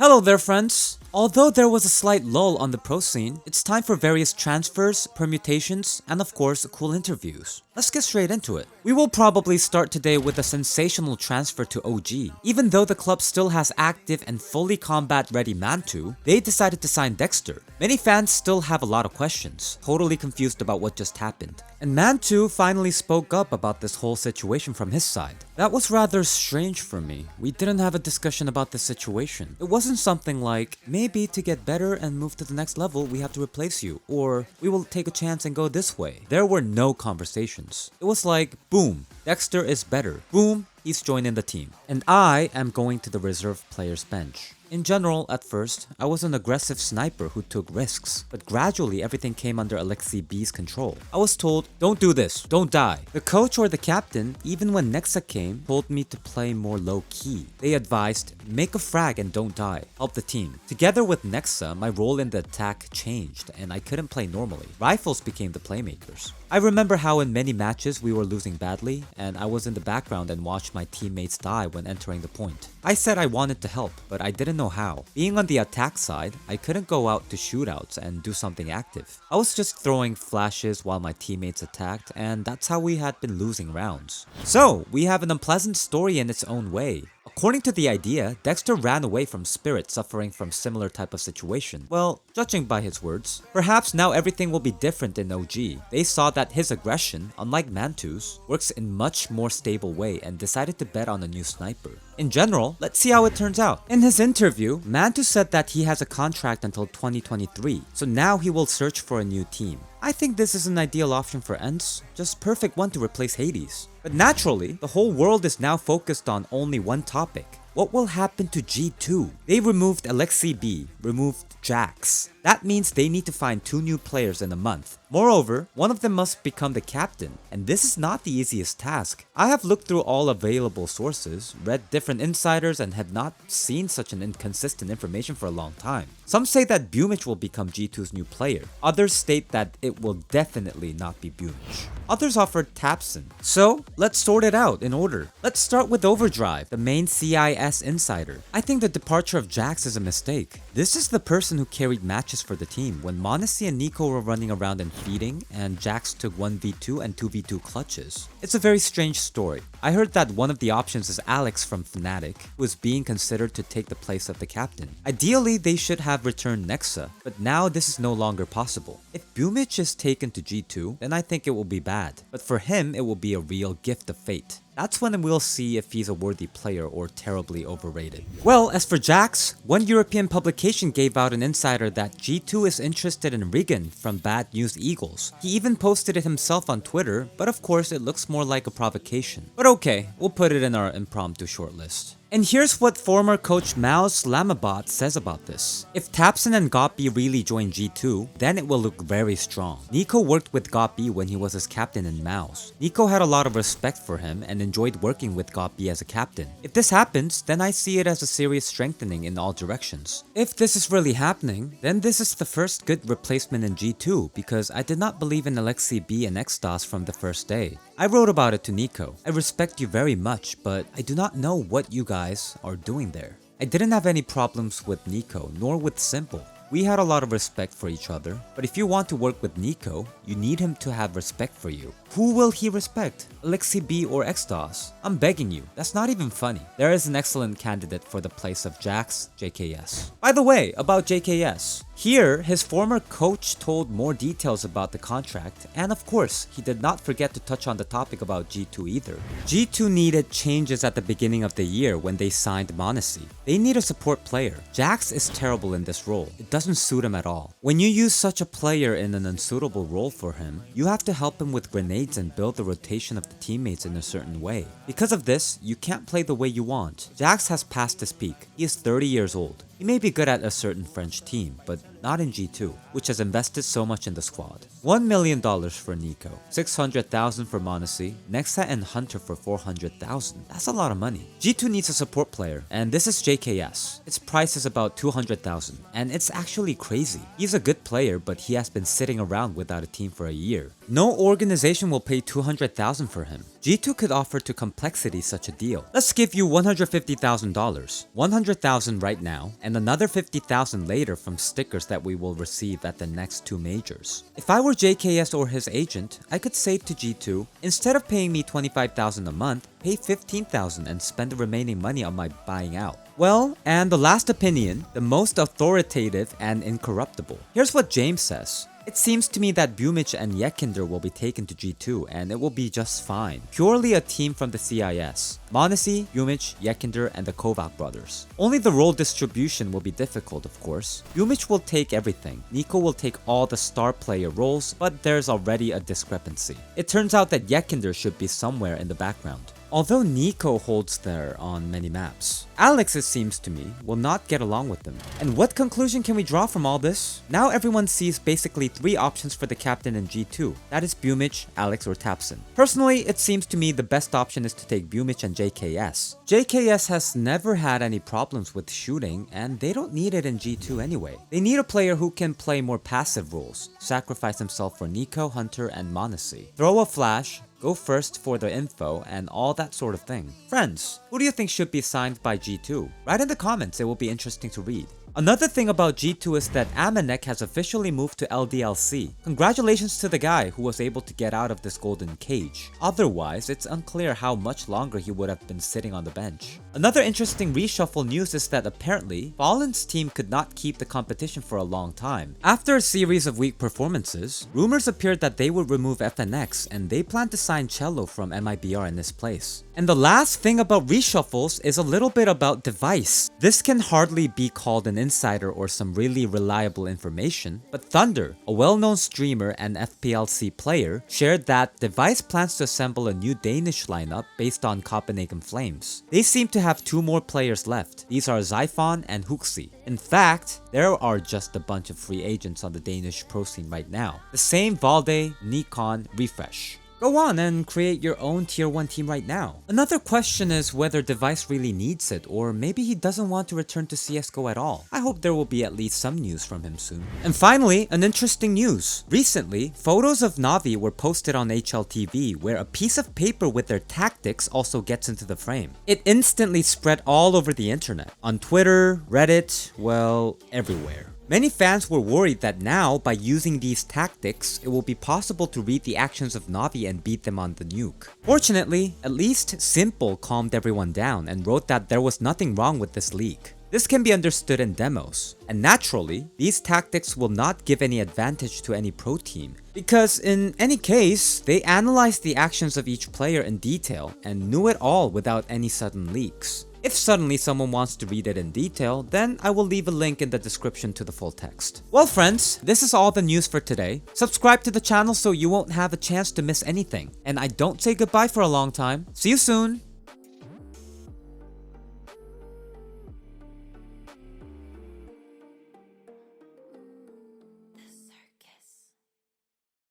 Hello there, friends! Although there was a slight lull on the pro scene, it's time for various transfers, permutations, and of course, cool interviews. Let's get straight into it. We will probably start today with a sensational transfer to OG. Even though the club still has active and fully combat-ready Mantu, they decided to sign Dexter. Many fans still have a lot of questions, totally confused about what just happened. And Mantu finally spoke up about this whole situation from his side. That was rather strange for me. We didn't have a discussion about this situation. It wasn't something like, maybe to get better and move to the next level, we have to replace you, or we will take a chance and go this way. There were no conversations. It was like, boom, Dexter is better. Boom, he's joining the team. And I am going to the reserve players bench. In general, at first, I was an aggressive sniper who took risks, but gradually everything came under Alexi B's control. I was told, don't do this, don't die. The coach or the captain, even when Nexa came, told me to play more low-key. They advised, make a frag and don't die, help the team. Together with Nexa, my role in the attack changed and I couldn't play normally. Rifles became the playmakers. I remember how in many matches we were losing badly, and I was in the background and watched my teammates die when entering the point. I said I wanted to help, but I didn't know how. Being on the attack side, I couldn't go out to shootouts and do something active. I was just throwing flashes while my teammates attacked, and that's how we had been losing rounds. So, we have an unpleasant story in its own way. According to the idea, Dexter ran away from Spirit suffering from similar type of situation. Well, judging by his words. Perhaps now everything will be different in OG. They saw that his aggression, unlike Mantu's, works in much more stable way and decided to bet on a new sniper. In general, let's see how it turns out. In his interview, Mantus said that he has a contract until 2023, so now he will search for a new team. I think this is an ideal option for ENCE, just perfect one to replace Hades. But naturally, the whole world is now focused on only one topic. What will happen to G2? They removed Alexi B, removed Jax. That means they need to find 2 new players in a month. Moreover, one of them must become the captain, and this is not the easiest task. I have looked through all available sources, read different insiders, and have not seen such an inconsistent information for a long time. Some say that Bumich will become G2's new player. Others state that it will definitely not be Bumich. Others offered Tapson. So, let's sort it out in order. Let's start with Overdrive, the main CIS insider. I think the departure of Jax is a mistake. This is the person who carried matches for the team when Monesi and Nico were running around and feeding, and Jax took 1v2 and 2v2 clutches. It's a very strange story. I heard that one of the options is Alex from Fnatic, who is being considered to take the place of the captain. Ideally, they should have returned Nexa, but now this is no longer possible. If Bumich is taken to G2, then I think it will be bad, but for him, it will be a real gift of fate. That's when we'll see if he's a worthy player or terribly overrated. Well, as for Jax, one European publication gave out an insider that G2 is interested in Rigan from Bad News Eagles. He even posted it himself on Twitter, but of course it looks more like a provocation. But okay, we'll put it in our impromptu shortlist. And here's what former coach Mao Slamabot says about this. If Tapson and Goppy really join G2, then it will look very strong. Nico worked with Goppy when he was his captain in Mao's. Nico had a lot of respect for him and enjoyed working with Goppy as a captain. If this happens, then I see it as a serious strengthening in all directions. If this is really happening, then this is the first good replacement in G2 because I did not believe in Alexi B and Xdos from the first day. I wrote about it to Nico. I respect you very much, but I do not know what you guys are doing there. I didn't have any problems with Nico, nor with Simple. We had a lot of respect for each other, but if you want to work with Nico, you need him to have respect for you. Who will he respect? Alexi B or Xdos? I'm begging you, that's not even funny. There is an excellent candidate for the place of Jax, JKS. By the way, about JKS. Here, his former coach told more details about the contract, and of course, he did not forget to touch on the topic about G2 either. G2 needed changes at the beginning of the year when they signed Monesi. They need a support player. Jax is terrible in this role. It doesn't suit him at all. When you use such a player in an unsuitable role for him, you have to help him with grenades and build the rotation of the teammates in a certain way. Because of this, you can't play the way you want. Jax has passed his peak. He is 30 years old. He may be good at a certain French team, but not in G2, which has invested so much in the squad. $1 million for Nico, $600,000 for Mantus, Nexa and Hunter for $400,000. That's a lot of money. G2 needs a support player, and this is JKS. Its price is about $200,000, and it's actually crazy. He's a good player, but he has been sitting around without a team for a year. No organization will pay $200,000 for him. G2 could offer to Complexity such a deal. Let's give you $150,000, $100,000 right now, and another $50,000 later from stickers that we will receive at the next 2 majors. If I were JKS or his agent, I could say to G2, instead of paying me $25,000 a month, pay $15,000 and spend the remaining money on my buying out. Well, and the last opinion, the most authoritative and incorruptible. Here's what James says. It seems to me that Bumich and Yekinder will be taken to G2 and it will be just fine. Purely a team from the CIS. Mantus, Bumich, Yekinder, and the Kovac brothers. Only the role distribution will be difficult, of course. Bumich will take everything. Nico will take all the star player roles, but there's already a discrepancy. It turns out that Yekinder should be somewhere in the background, although Nico holds there on many maps. Alex, it seems to me, will not get along with them. And what conclusion can we draw from all this? Now everyone sees basically 3 options for the captain in G2. That is Bumich, Alex, or Tapson. Personally, it seems to me the best option is to take Bumich and JKS. JKS has never had any problems with shooting, and they don't need it in G2 anyway. They need a player who can play more passive roles, sacrifice himself for Nico, Hunter, and Mantus. Throw a flash, go first for the info, and all that sort of thing. Friends, who do you think should be signed by G2? Write in the comments, it will be interesting to read. Another thing about G2 is that Amanek has officially moved to LDLC. Congratulations to the guy who was able to get out of this golden cage. Otherwise, it's unclear how much longer he would have been sitting on the bench. Another interesting reshuffle news is that apparently, Fallen's team could not keep the competition for a long time. After a series of weak performances, rumors appeared that they would remove FNX and they plan to sign Cello from MIBR in his place. And the last thing about reshuffles is a little bit about Device. This can hardly be called an insider or some really reliable information, but Thunder, a well-known streamer and FPLC player, shared that Device plans to assemble a new Danish lineup based on Copenhagen Flames. They seem to have 2 more players left. These are Zyphon and Huxi. In fact, there are just a bunch of free agents on the Danish pro scene right now. The same Valde, Nikon, Refresh. Go on and create your own tier 1 team right now. Another question is whether Device really needs it, or maybe he doesn't want to return to CSGO at all. I hope there will be at least some news from him soon. And finally, an interesting news. Recently, photos of Navi were posted on HLTV where a piece of paper with their tactics also gets into the frame. It instantly spread all over the internet. On Twitter, Reddit, well, everywhere. Many fans were worried that now, by using these tactics, it will be possible to read the actions of Navi and beat them on the nuke. Fortunately, at least Simple calmed everyone down and wrote that there was nothing wrong with this leak. This can be understood in demos, and naturally, these tactics will not give any advantage to any pro team, because in any case, they analyzed the actions of each player in detail and knew it all without any sudden leaks. If suddenly someone wants to read it in detail, then I will leave a link in the description to the full text. Well friends, this is all the news for today. Subscribe to the channel so you won't have a chance to miss anything. And I don't say goodbye for a long time. See you soon!